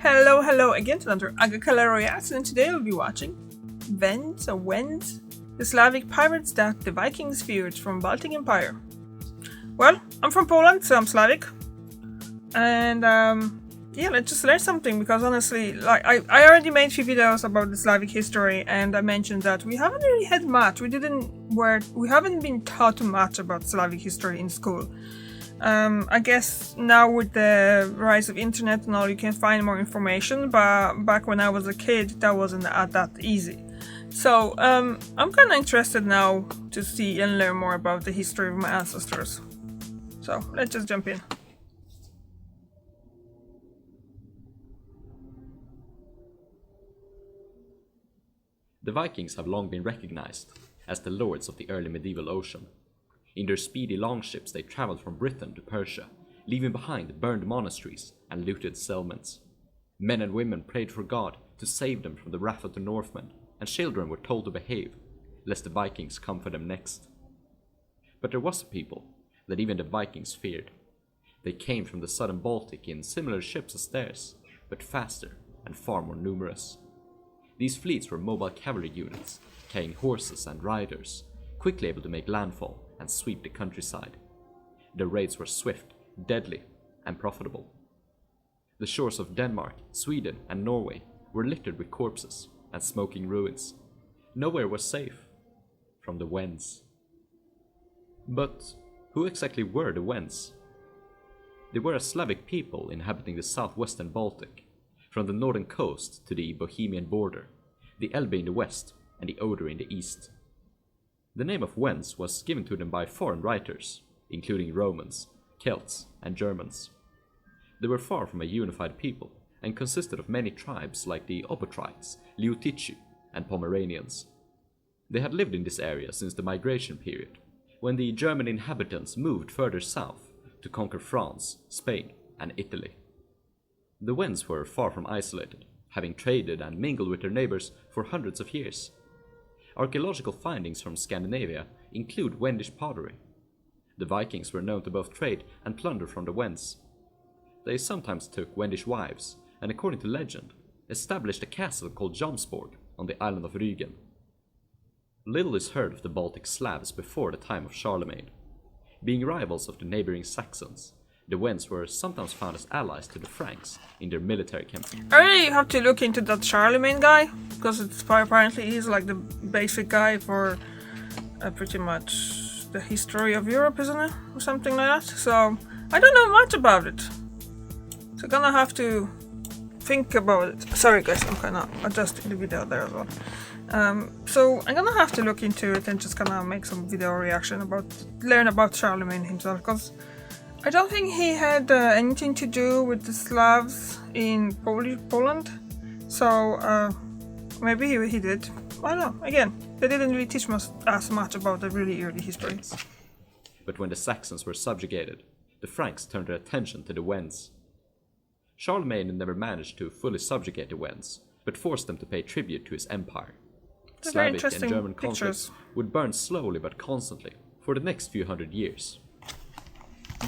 Hello again to another Agakala reaction, and today we'll be watching Wends, the Slavic pirates that the Vikings feared from Baltic Empire. Well, I'm from Poland, so I'm Slavic, and yeah, let's just learn something because honestly, like I already made a few videos about the Slavic history, and I mentioned that we haven't really had much. We haven't been taught much about Slavic history in school. I guess now with the rise of internet and all, you can find more information, but back when I was a kid, that wasn't that easy. So I'm kind of interested now to see and learn more about the history of my ancestors. So let's just jump in. The Vikings have long been recognized as the lords of the early medieval ocean. In their speedy longships they traveled from Britain to Persia, leaving behind burned monasteries and looted settlements. Men and women prayed for God to save them from the wrath of the Northmen, and children were told to behave, lest the Vikings come for them next. But there was a people that even the Vikings feared. They came from the southern Baltic in similar ships as theirs, but faster and far more numerous. These fleets were mobile cavalry units, carrying horses and riders, quickly able to make landfall and sweep the countryside. Their raids were swift, deadly, and profitable. The shores of Denmark, Sweden, and Norway were littered with corpses and smoking ruins. Nowhere was safe from the Wends. But who exactly were the Wends? They were a Slavic people inhabiting the southwestern Baltic, from the northern coast to the Bohemian border, the Elbe in the west and the Oder in the east. The name of Wends was given to them by foreign writers, including Romans, Celts, and Germans. They were far from a unified people and consisted of many tribes like the Obotrites, Liutici, and Pomeranians. They had lived in this area since the migration period, when the German inhabitants moved further south to conquer France, Spain, and Italy. The Wends were far from isolated, having traded and mingled with their neighbors for hundreds of years. Archaeological findings from Scandinavia include Wendish pottery. The Vikings were known to both trade and plunder from the Wends. They sometimes took Wendish wives, and according to legend, established a castle called Jomsborg on the island of Rügen. Little is heard of the Baltic Slavs before the time of Charlemagne. Being rivals of the neighboring Saxons, the Wends were sometimes found as allies to the Franks in their military campaign. I really have to look into that Charlemagne guy, because apparently he's like the basic guy for pretty much the history of Europe, isn't it? Or something like that. So I don't know much about it. So gonna have to think about it. Sorry guys, I'm kinda adjusting the video there as well. So I'm gonna have to look into it and just gonna make some video reaction learn about Charlemagne himself, because I don't think he had anything to do with the Slavs in Poland, so maybe he did. I don't know. Again, they didn't really teach us much about the really early history. But when the Saxons were subjugated, the Franks turned their attention to the Wends. Charlemagne never managed to fully subjugate the Wends, but forced them to pay tribute to his empire. Slavic and German conflicts would burn slowly but constantly for the next few hundred years.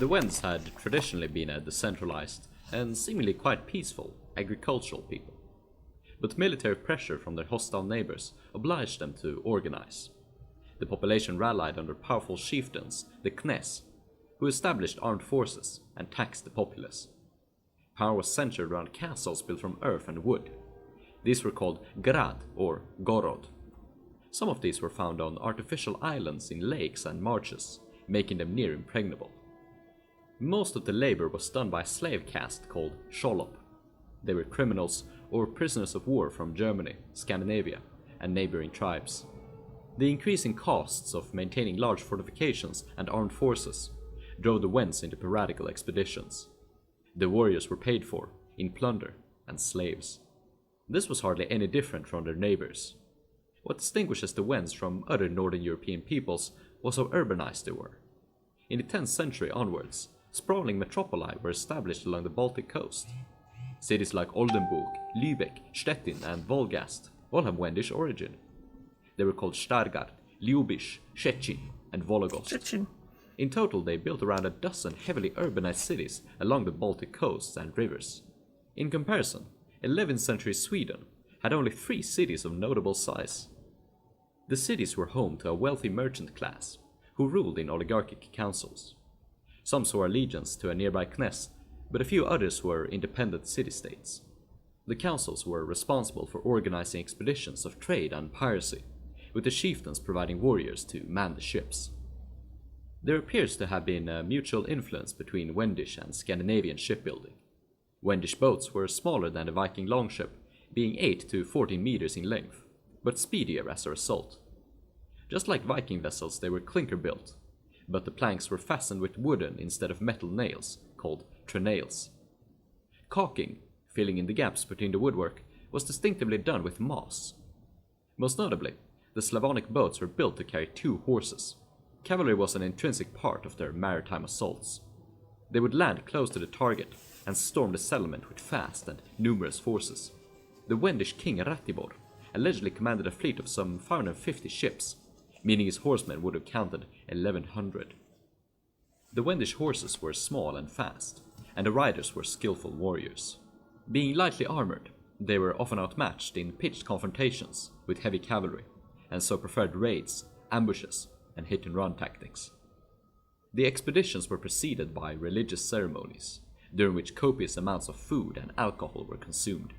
The Wends had traditionally been a decentralized and seemingly quite peaceful agricultural people. But military pressure from their hostile neighbors obliged them to organize. The population rallied under powerful chieftains, the Knes, who established armed forces and taxed the populace. Power was centered around castles built from earth and wood. These were called grad or gorod. Some of these were found on artificial islands in lakes and marshes, making them near impregnable. Most of the labor was done by a slave caste called Sholop. They were criminals or prisoners of war from Germany, Scandinavia, and neighboring tribes. The increasing costs of maintaining large fortifications and armed forces drove the Wends into piratical expeditions. The warriors were paid for in plunder and slaves. This was hardly any different from their neighbors. What distinguishes the Wends from other northern European peoples was how urbanized they were. In the 10th century onwards, sprawling metropoli were established along the Baltic coast. Cities like Oldenburg, Lübeck, Stettin, and Wolgast all have Wendish origin. They were called Stargard, Ljubisz, Szczecin, and Vologost. In total, they built around a dozen heavily urbanized cities along the Baltic coasts and rivers. In comparison, 11th century Sweden had only 3 cities of notable size. The cities were home to a wealthy merchant class who ruled in oligarchic councils. Some swore allegiance to a nearby Kness, but a few others were independent city-states. The councils were responsible for organizing expeditions of trade and piracy, with the chieftains providing warriors to man the ships. There appears to have been a mutual influence between Wendish and Scandinavian shipbuilding. Wendish boats were smaller than the Viking longship, being 8 to 14 meters in length, but speedier as a result. Just like Viking vessels, they were clinker-built, but the planks were fastened with wooden instead of metal nails, called trenails. Caulking, filling in the gaps between the woodwork, was distinctively done with moss. Most notably, the Slavonic boats were built to carry 2 horses. Cavalry was an intrinsic part of their maritime assaults. They would land close to the target and storm the settlement with fast and numerous forces. The Wendish king Ratibor allegedly commanded a fleet of some 550 ships, meaning his horsemen would have counted 1100. The Wendish horses were small and fast, and the riders were skillful warriors. Being lightly armored, they were often outmatched in pitched confrontations with heavy cavalry, and so preferred raids, ambushes, and hit-and-run tactics. The expeditions were preceded by religious ceremonies, during which copious amounts of food and alcohol were consumed.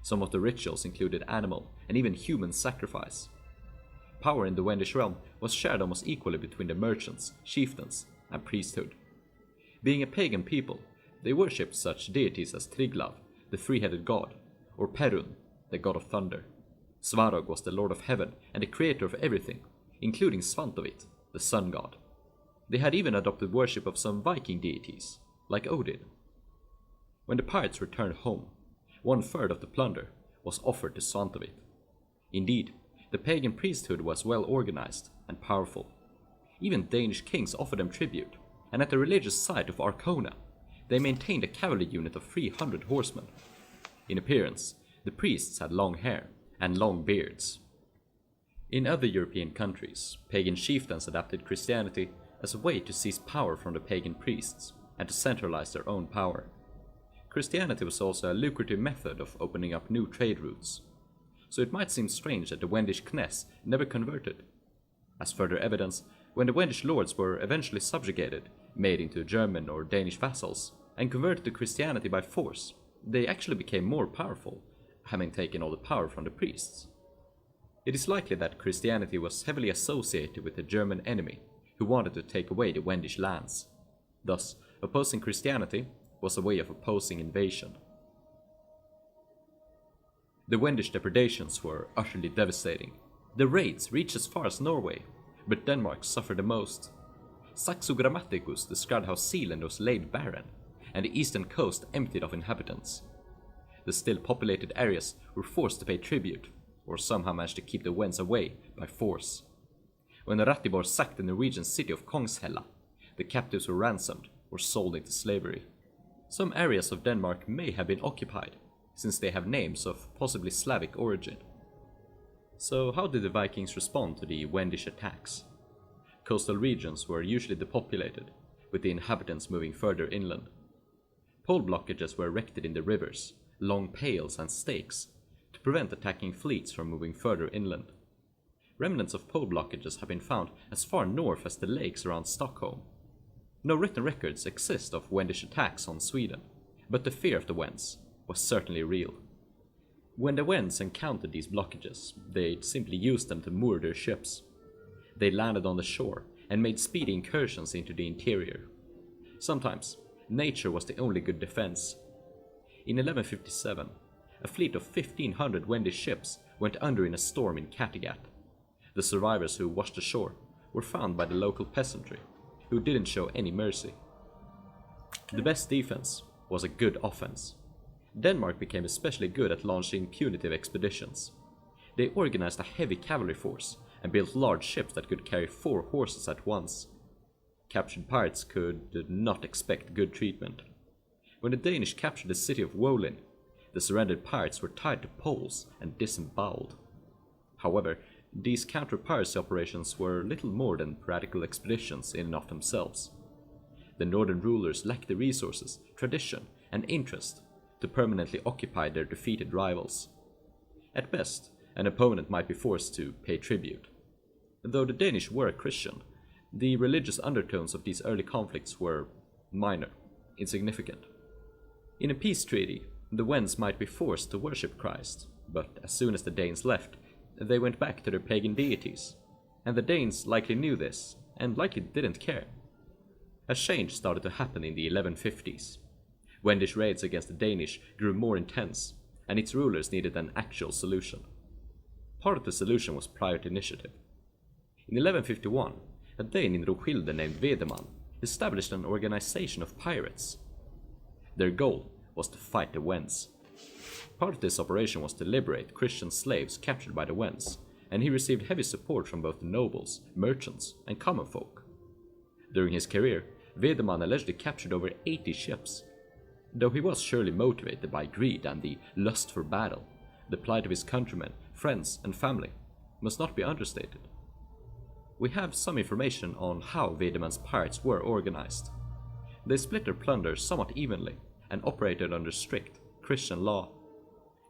Some of the rituals included animal and even human sacrifice. Power in the Wendish realm was shared almost equally between the merchants, chieftains, and priesthood. Being a pagan people, they worshipped such deities as Triglav, the three-headed god, or Perun, the god of thunder. Svarog was the lord of heaven and the creator of everything, including Svantovit, the sun god. They had even adopted worship of some Viking deities, like Odin. When the pirates returned home, 1/3 of the plunder was offered to Svantovit. Indeed, the pagan priesthood was well organized and powerful. Even Danish kings offered them tribute, and at the religious site of Arkona, they maintained a cavalry unit of 300 horsemen. In appearance, the priests had long hair and long beards. In other European countries, pagan chieftains adapted Christianity as a way to seize power from the pagan priests and to centralize their own power. Christianity was also a lucrative method of opening up new trade routes, so it might seem strange that the Wendish Kness never converted. As further evidence, when the Wendish lords were eventually subjugated, made into German or Danish vassals, and converted to Christianity by force, they actually became more powerful, having taken all the power from the priests. It is likely that Christianity was heavily associated with the German enemy, who wanted to take away the Wendish lands. Thus, opposing Christianity was a way of opposing invasion. The Wendish depredations were utterly devastating. The raids reached as far as Norway, but Denmark suffered the most. Saxo Grammaticus described how Zealand was laid barren, and the eastern coast emptied of inhabitants. The still populated areas were forced to pay tribute, or somehow managed to keep the Wends away by force. When Ratibor sacked the Norwegian city of Kongshella, the captives were ransomed or sold into slavery. Some areas of Denmark may have been occupied, since they have names of possibly Slavic origin. So how did the Vikings respond to the Wendish attacks? Coastal regions were usually depopulated, with the inhabitants moving further inland. Pole blockages were erected in the rivers, long pails and stakes, to prevent attacking fleets from moving further inland. Remnants of pole blockages have been found as far north as the lakes around Stockholm. No written records exist of Wendish attacks on Sweden, but the fear of the Wends was certainly real. When the Wends encountered these blockages, they simply used them to moor their ships. They landed on the shore and made speedy incursions into the interior. Sometimes, nature was the only good defense. In 1157, a fleet of 1,500 Wendish ships went under in a storm in Kattegat. The survivors who washed ashore were found by the local peasantry, who didn't show any mercy. The best defense was a good offense. Denmark became especially good at launching punitive expeditions. They organized a heavy cavalry force and built large ships that could carry 4 horses at once. Captured pirates could not expect good treatment. When the Danish captured the city of Wolin, the surrendered pirates were tied to poles and disemboweled. However, these counter-piracy operations were little more than piratical expeditions in and of themselves. The northern rulers lacked the resources, tradition, and interest to permanently occupy their defeated rivals. At best, an opponent might be forced to pay tribute. Though the Danish were Christian, the religious undertones of these early conflicts were minor, insignificant. In a peace treaty, the Wends might be forced to worship Christ, but as soon as the Danes left, they went back to their pagan deities, and the Danes likely knew this, and likely didn't care. A change started to happen in the 1150s. Wendish raids against the Danish grew more intense, and its rulers needed an actual solution. Part of the solution was private initiative. In 1151, a Dane in Roskilde named Wedemann established an organization of pirates. Their goal was to fight the Wends. Part of this operation was to liberate Christian slaves captured by the Wends, and he received heavy support from both the nobles, merchants, and common folk. During his career, Wedemann allegedly captured over 80 ships. Though he was surely motivated by greed and the lust for battle, the plight of his countrymen, friends, and family must not be understated. We have some information on how Wedemann's pirates were organized. They split their plunder somewhat evenly and operated under strict Christian law.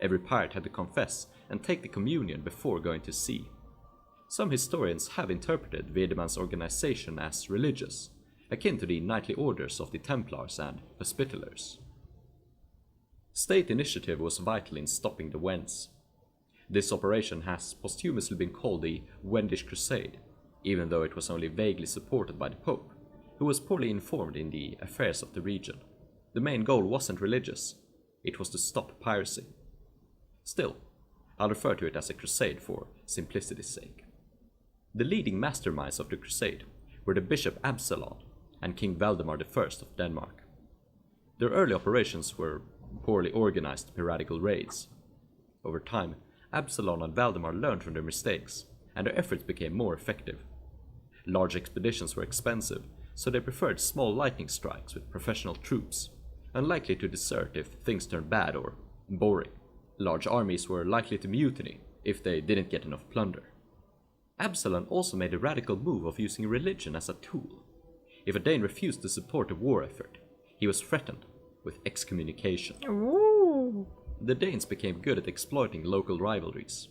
Every pirate had to confess and take the communion before going to sea. Some historians have interpreted Wedemann's organization as religious, akin to the knightly orders of the Templars and Hospitallers. State initiative was vital in stopping the Wends. This operation has posthumously been called the Wendish Crusade, even though it was only vaguely supported by the Pope, who was poorly informed in the affairs of the region. The main goal wasn't religious, it was to stop piracy. Still, I'll refer to it as a crusade for simplicity's sake. The leading masterminds of the crusade were the Bishop Absalon and King Valdemar I of Denmark. Their early operations were poorly organized piratical raids. Over time, Absalon and Valdemar learned from their mistakes, and their efforts became more effective. Large expeditions were expensive, so they preferred small lightning strikes with professional troops, unlikely to desert if things turned bad or boring. Large armies were likely to mutiny if they didn't get enough plunder. Absalon also made a radical move of using religion as a tool. If a Dane refused to support a war effort, he was threatened with excommunication. Ooh. The Danes became good at exploiting local rivalries.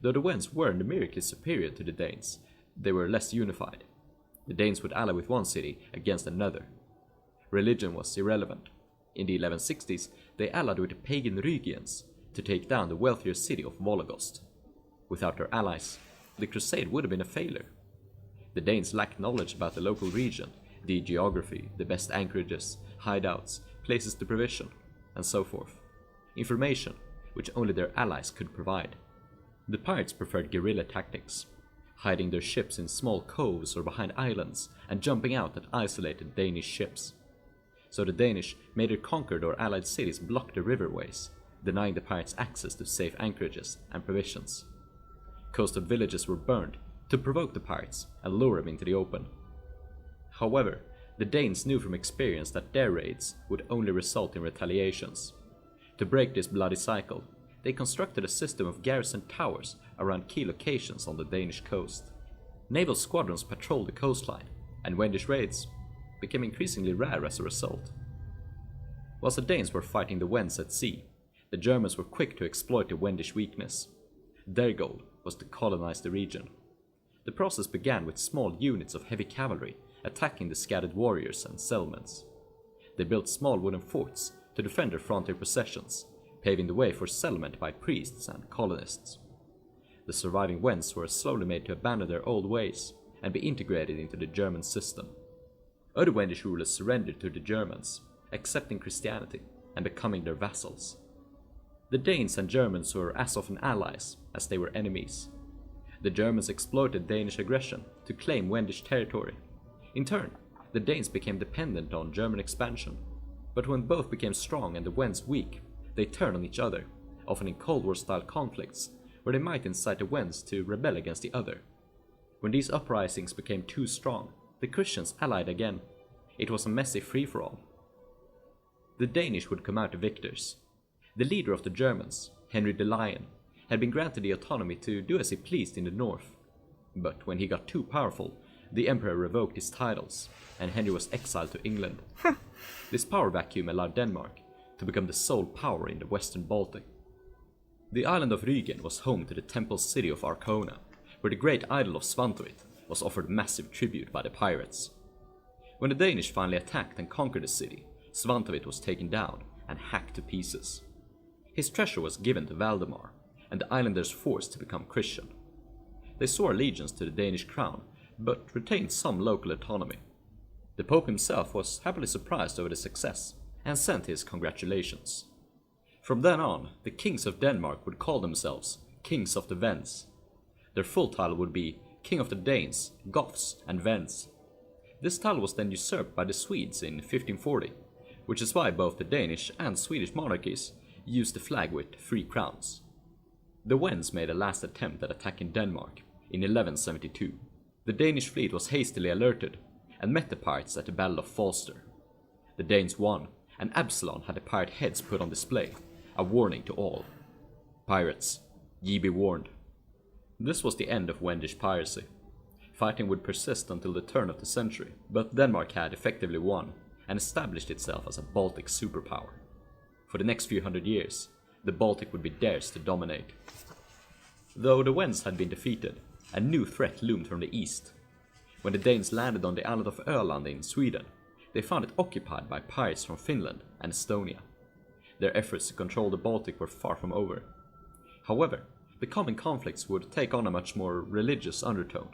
Though the Wends were numerically superior to the Danes, they were less unified. The Danes would ally with one city against another. Religion was irrelevant. In the 1160s, they allied with the pagan Rygians to take down the wealthier city of Vologost. Without their allies, the crusade would have been a failure. The Danes lacked knowledge about the local region, the geography, the best anchorages, hideouts, places to provision, and so forth. Information which only their allies could provide. The pirates preferred guerrilla tactics, hiding their ships in small coves or behind islands and jumping out at isolated Danish ships. So the Danish made their conquered or allied cities block the riverways, denying the pirates access to safe anchorages and provisions. Coastal villages were burned to provoke the pirates and lure them into the open. However, the Danes knew from experience that their raids would only result in retaliations. To break this bloody cycle, they constructed a system of garrison towers around key locations on the Danish coast. Naval squadrons patrolled the coastline, and Wendish raids became increasingly rare as a result. Whilst the Danes were fighting the Wends at sea, the Germans were quick to exploit the Wendish weakness. Their goal was to colonize the region. The process began with small units of heavy cavalry attacking the scattered warriors and settlements. They built small wooden forts to defend their frontier possessions, paving the way for settlement by priests and colonists. The surviving Wends were slowly made to abandon their old ways and be integrated into the German system. Other Wendish rulers surrendered to the Germans, accepting Christianity and becoming their vassals. The Danes and Germans were as often allies as they were enemies. The Germans exploited Danish aggression to claim Wendish territory. In turn, the Danes became dependent on German expansion. But when both became strong and the Wends weak, they turned on each other, often in Cold War-style conflicts, where they might incite the Wends to rebel against the other. When these uprisings became too strong, the Christians allied again. It was a messy free-for-all. The Danish would come out victors. The leader of the Germans, Henry the Lion, had been granted the autonomy to do as he pleased in the north. But when he got too powerful, the emperor revoked his titles, and Henry was exiled to England. This power vacuum allowed Denmark, to become the sole power in the western Baltic. The island of Rügen was home to the temple city of Arkona, where the great idol of Svantovit was offered massive tribute by the pirates. When the Danish finally attacked and conquered the city, Svantovit was taken down and hacked to pieces. His treasure was given to Valdemar, and the islanders forced to become Christian. They swore allegiance to the Danish crown, but retained some local autonomy. The Pope himself was happily surprised over the success, and sent his congratulations. From then on, the kings of Denmark would call themselves Kings of the Wends. Their full title would be King of the Danes, Goths and Wends. This title was then usurped by the Swedes in 1540, which is why both the Danish and Swedish monarchies used the flag with 3 crowns. The Wends made a last attempt at attacking Denmark in 1172. The Danish fleet was hastily alerted and met the pirates at the Battle of Falster. The Danes won, and Absalon had the pirate heads put on display, a warning to all. Pirates, ye be warned. This was the end of Wendish piracy. Fighting would persist until the turn of the century, but Denmark had effectively won and established itself as a Baltic superpower. For the next few hundred years, the Baltic would be theirs to dominate. Though the Wends had been defeated, a new threat loomed from the east. When the Danes landed on the island of Öland in Sweden, they found it occupied by pirates from Finland and Estonia. Their efforts to control the Baltic were far from over. However, the coming conflicts would take on a much more religious undertone,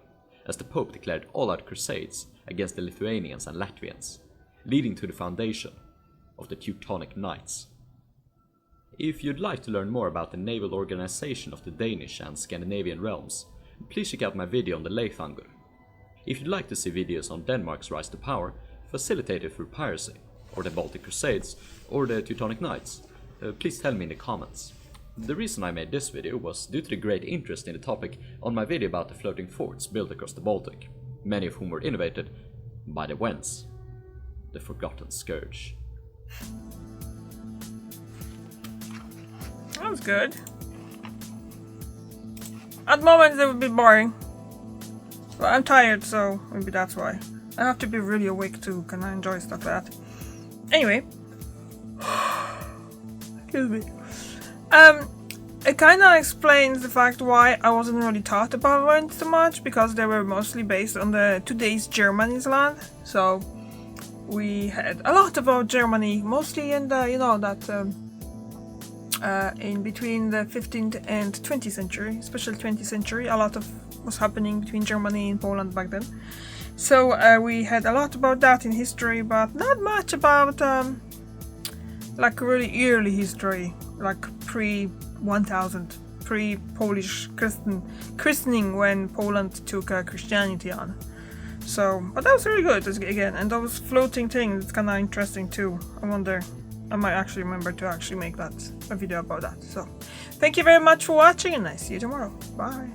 as the Pope declared all-out crusades against the Lithuanians and Latvians, leading to the foundation of the Teutonic Knights. If you'd like to learn more about the naval organization of the Danish and Scandinavian realms, please check out my video on the Leithangur. If you'd like to see videos on Denmark's rise to power, facilitated through piracy, or the Baltic Crusades, or the Teutonic Knights, please tell me in the comments. The reason I made this video was due to the great interest in the topic on my video about the floating forts built across the Baltic, many of whom were innovated by the Wends, the forgotten scourge. That was good. At moments it would be boring. But I'm tired, so maybe that's why. I have to be really awake to kind of enjoy stuff like that. Anyway. Excuse me. It kind of explains the fact why I wasn't really taught about Wends so much, because they were mostly based on the today's Germany's land. So we had a lot about Germany, mostly in the, in between the 15th and 20th century, especially 20th century. A lot of was happening between Germany and Poland back then. So we had a lot about that in history, but not much about like really early history, like pre-1000, pre-Polish christening when Poland took Christianity on. So, but that was really good again, and those floating things, it's kind of interesting too. I wonder, I might actually remember to actually make a video about that. So, thank you very much for watching, and I see you tomorrow. Bye.